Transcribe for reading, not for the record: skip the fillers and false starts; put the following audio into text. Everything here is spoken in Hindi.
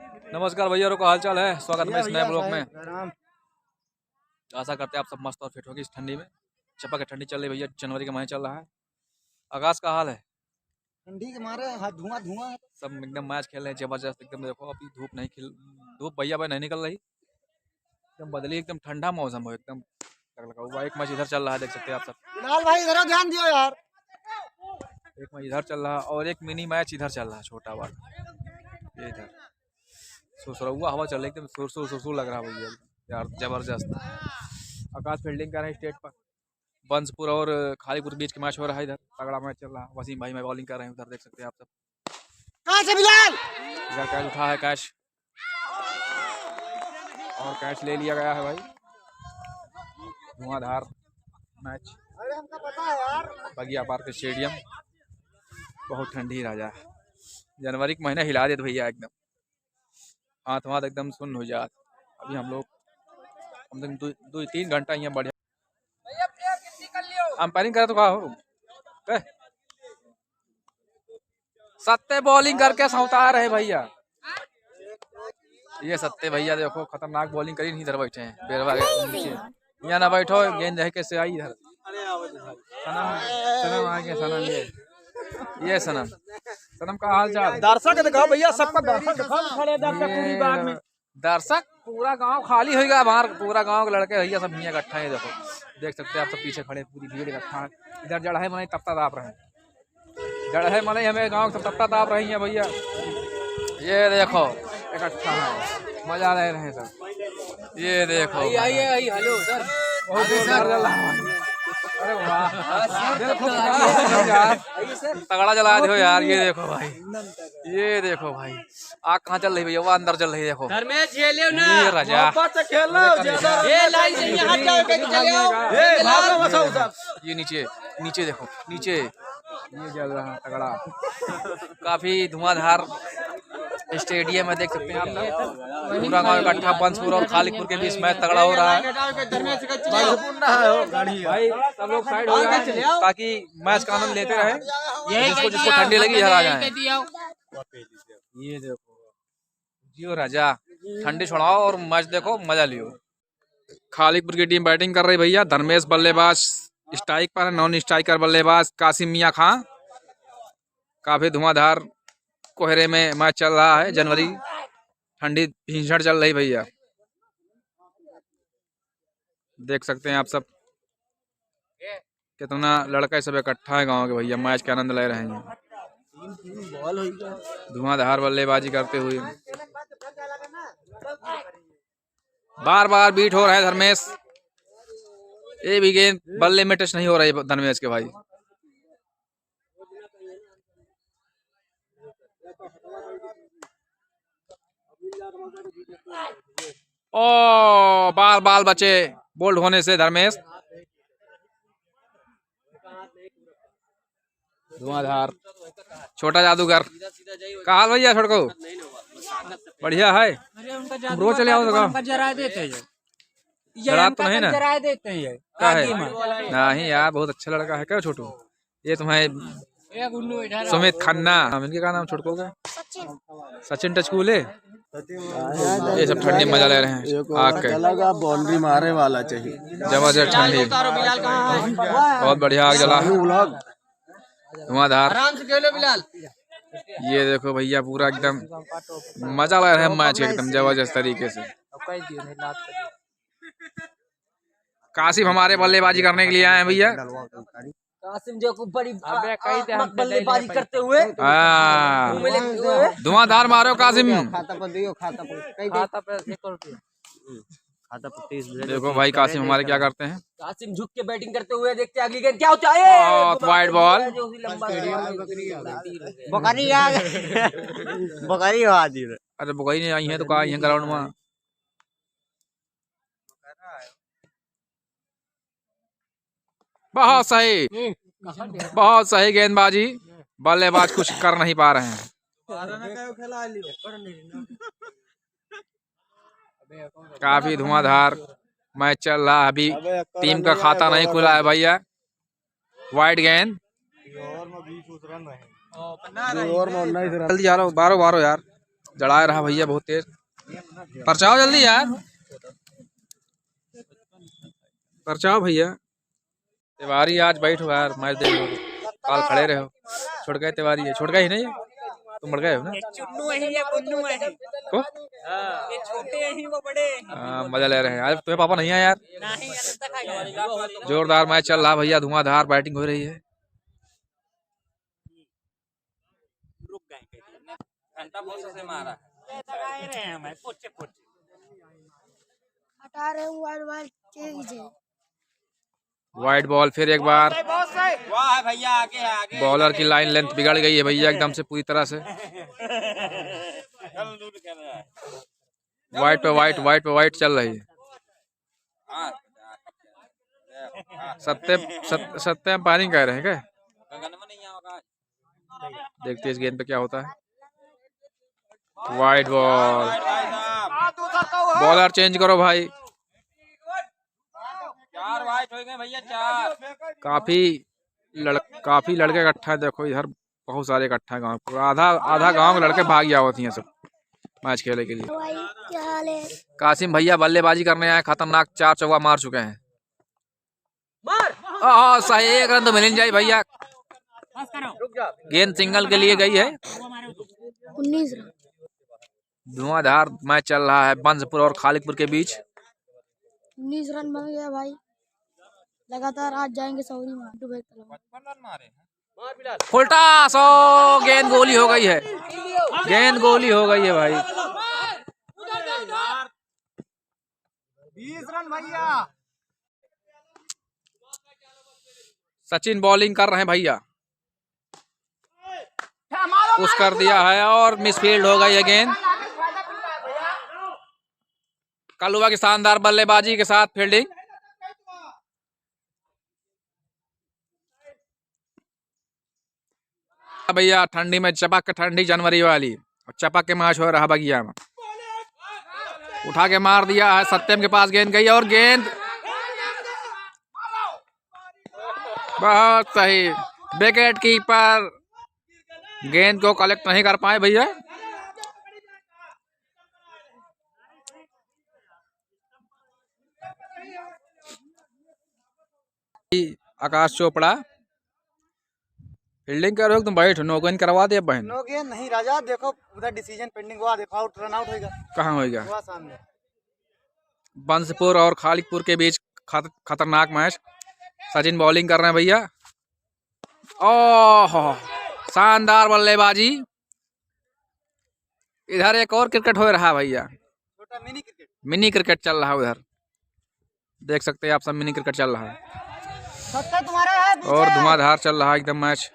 नमस्कार भैया, का हाल चाल है। स्वागत है इस नए ब्लॉग में। आशा करते हैं आप सब मस्त और फिट होगी इस ठंडी में। चपा के ठंडी चल रही भैया, जनवरी का महीना चल रहा है। आकाश का हाल है ठंडी के मारे धुआं धुआं है। सब एकदम मैच खेल रहे हैं जबरदस्त एकदम। देखो अभी धूप भैया भाई नहीं निकल रही, एकदम बदली, एकदम ठंडा मौसम हो, एकदम लगा हुआ। एक मैच इधर चल रहा है, देख सकते हैं आप सब। बिलाल भाई इधर ध्यान दियो यार। एक मैच इधर चल रहा है और एक मिनी मैच इधर चल रहा है, छोटा वाला। ये इधर सुरसुरवा हवा चल रही, एकदम सुरसुर लग रहा है भैया यार, जबरदस्त। आकाश फील्डिंग कर रहे हैं स्टेट पर। बंसपुर और खालीपुर के बीच का मैच हो रहा है, इधर तगड़ा मैच चल रहा है। वसीम भाई मैं बॉलिंग कर रहे हैं उधर, देख सकते हैं आप सब। कहाँ से बिलाल? इधर कैच उठा है, कैच और कैच ले लिया गया है भाई। धुआंधार मैच अरे हमको पता है यार। बगिया पार्क स्टेडियम। बहुत ठंडी राजा, जनवरी के महीने हिला देते भैया एकदम। हाथ वाथ एकदम सुन्न हो जात। अभी हम लोग कम से कम 2-3 घंटा यहाँ बढ़िया अंपायरिंग करे तो कहा हो। सत्ते बॉलिंग करके सौता रहे भैया। ये सत्ते भैया देखो खतरनाक बॉलिंग करी, नहीं इधर बैठे हैं बेरवा यहाँ ना बैठो, गेंद है कैसे आई इधर। सनम सनम आ गया, सनम ये सनम का हाल चाल। दर्शक दिखाओ भैया, सबका दर्शक दिखाओ। खड़े दर्शक पूरी बाग में, दर्शक पूरा गांव खाली हो गया बाहर। पूरा गांव के लड़के भैया सब यहाँ इकट्ठा है, देखो देख सकते हैं आप सब। पीछे खड़े पूरी भीड़ इकट्ठा है। इधर जड़ है मने तपता ताप रहे हैं, जड़ है मने हमें गांव सब तपता ताप रही है भैया। ये देखो इकट्ठा है, मजा ले रहे हैं सब। ये देखो हेलो सर। बहुत जोरदार चल रहा है। अरे वाह तगड़ा जला दो यार। ये देखो भाई, ये देखो भाई आग कहाँ चल रही भैया, वो अंदर चल रही है। देखो ये राजा ये नीचे नीचे देखो, नीचे ये जल रहा है तगड़ा। काफी धुआंधार स्टेडियम है, देख सकते हैं आप लोग। पूरा गाँव इकट्ठा, बंसपुर और खालीपुर के बीच मैच तगड़ा हो रहा है भाई। सब लोग साइड हो जाए ताकि मैच का आनंद लेते रहे। जिसको ठंडी लगी इधर आ जाए। ये देखो जियो राजा, ठंडी छुड़ाओ और मैच देखो, मजा लियो। खालीपुर की टीम बैटिंग कर रही भैया। धर्मेश बल्लेबाज स्ट्राइक पर है, नॉन स्ट्राइकर बल्लेबाज कासिम मियां खां। काफी धुआंधार कोहरे में मैच चल रहा है। जनवरी ठंडी भीषण चल रही भैया, देख सकते हैं आप सब। कितना लड़का सब इकट्ठा है गांव के भैया, मैच का आनंद ले रहे हैं। धुआंधार बल्लेबाजी करते हुए बार बार बीट हो रहा है धर्मेश। ये भी गेंद बल्ले में टच नहीं हो रही धर्मेश के भाई। ओ बाल बचे बोल्ड होने से धर्मेश। धुआंधार छोटा जादूगर का हाल भैया, छोड़को बढ़िया है। रोज चले आओ तो जरा देते हैं जरा तो नहीं ना, जरा देते हैं क्या है नहीं यार, बहुत अच्छा लड़का है। क्या छोटू ये तुम्हें सुमित खन्ना, इनके का नाम छोटको का सचिन टचकूले। ये सब ठंडी मजा ले रहे हैं आग के। बाउंड्री मारे वाला चाहिए, जबरदस्त ठंडी, बहुत बढ़िया आग जला धुआंधार। आराम से खेलो बिलाल। ये देखो भैया पूरा एकदम मजा लग रहा है मैच एकदम जबरदस्त तरीके से। कासिम हमारे बल्लेबाजी करने के लिए आए हैं भैया। कासिम जो बड़ी बल्लेबाजी करते हुए धुआंधार मारो कासिम। देखो भाई कासिम हमारे क्या करते हैं। कासिम झुक के बैटिंग करते हुए, देखते हैं अगली गेंद क्या होता है। वाइड बॉल बकरी अरे बुकई नहीं आई है तो कहा यहाँ ग्राउंड में। बहुत सही गेंदबाजी, बल्लेबाज कुछ कर नहीं पा रहे हैं। काफी धुआंधार मैच चल रहा है। अभी टीम का खाता नहीं खुला है भैया। वाइड गेंद जल्दी जा रहा हूँ, 12 यार। जड़ा रहा भैया बहुत तेज। परचाओ जल्दी यार, परचाओ भैया। तिवारी आज बैठो यार, मैच देख लो। काल खड़े रहो, छुट गए तिवारी है, छुट गए ही नहीं, तुम बढ़ गए हो ना। चुन्नू है या बुन्नू है को ये छोटे हैं वो बड़े मजा ले रहे हैं आज। तुम्हें पापा नहीं है यार। नहीं जोरदार मैच चल रहा भैया, धुआंधार बैटिंग हो रही है। रुक गए घंटा बहुत से मारा लगाए रहे हैं मैं पोचे पोचे हटा रहे हूँ वाइड तेज है। वाइड बॉल फिर एक बार। वाह भैया आगे है आगे। बॉलर की लाइन लेंथ बिगड़ गई है भैया एकदम से पूरी तरह से। वाइड पे वाइड, वाइड पे वाइड चल रही है। सत्ते अंपायरिंग कह रहे हैं क्या? देखते इस गेंद पे क्या होता है। वाइड बॉल, बॉलर चेंज करो भाई। 4 वाइट हो गए भैया 4। काफी लड़के इकट्ठा है, देखो इधर बहुत सारे इकट्ठा है गाँव, पूरा आधा गांव के लड़के भाग गया होती हैं सब मैच खेलने के लिए। क्या हाल है? कासिम भैया बल्लेबाजी करने आए, खतरनाक 4 चौका मार चुके हैं। सही, एक रन तो मिल जाए भैया। गेंद सिंगल के लिए गई है। 19 रन। धुआंधार मैच चल रहा है बंसपुर और खालिकपुर के बीच। 19 रन बन गया भाई, लगातार आज जाएंगे सौरी में। फुलटा 100, गेंद गोली हो गई है, गेंद गोली हो गई है भाई। 20 रन भैया। सचिन बॉलिंग कर रहे हैं भैया, पुश कर दिया है और मिसफील्ड हो गई है गेंद। कलुआ की शानदार बल्लेबाजी के साथ फील्डिंग। भैया ठंडी में चपक, ठंडी जनवरी वाली चपक के मैच हो रहा बगिया में। उठा के मार दिया है, सत्यम के पास गेंद गई और गेंद बहुत सही। विकेट कीपर गेंद को कलेक्ट नहीं कर पाए भैया। आकाश चोपड़ा फील्डिंग कर रहे हो, तुम बैठो, नो गेंद करवा दे बहन। नो गेंद नहीं राजा, देखो उधर डिसीजन पेंडिंग हुआ, देखो आउट, रन आउट होगा। कहाँ होगा? हुआ सामने। बंसपुर और खालिकपुर के बीच खतरनाक मैच। सचिन बॉलिंग कर रहे हैं भैया। ओह शानदार बल्लेबाजी। इधर एक और क्रिकेट हो रहा है भैया, छोटा मिनी क्रिकेट। मिनी क्रिकेट चल रहा है उधर, देख सकते हैं आप सब, मिनी क्रिकेट चल रहा है तुम्हारा है और धुआंधार चल रहा है एकदम मैच।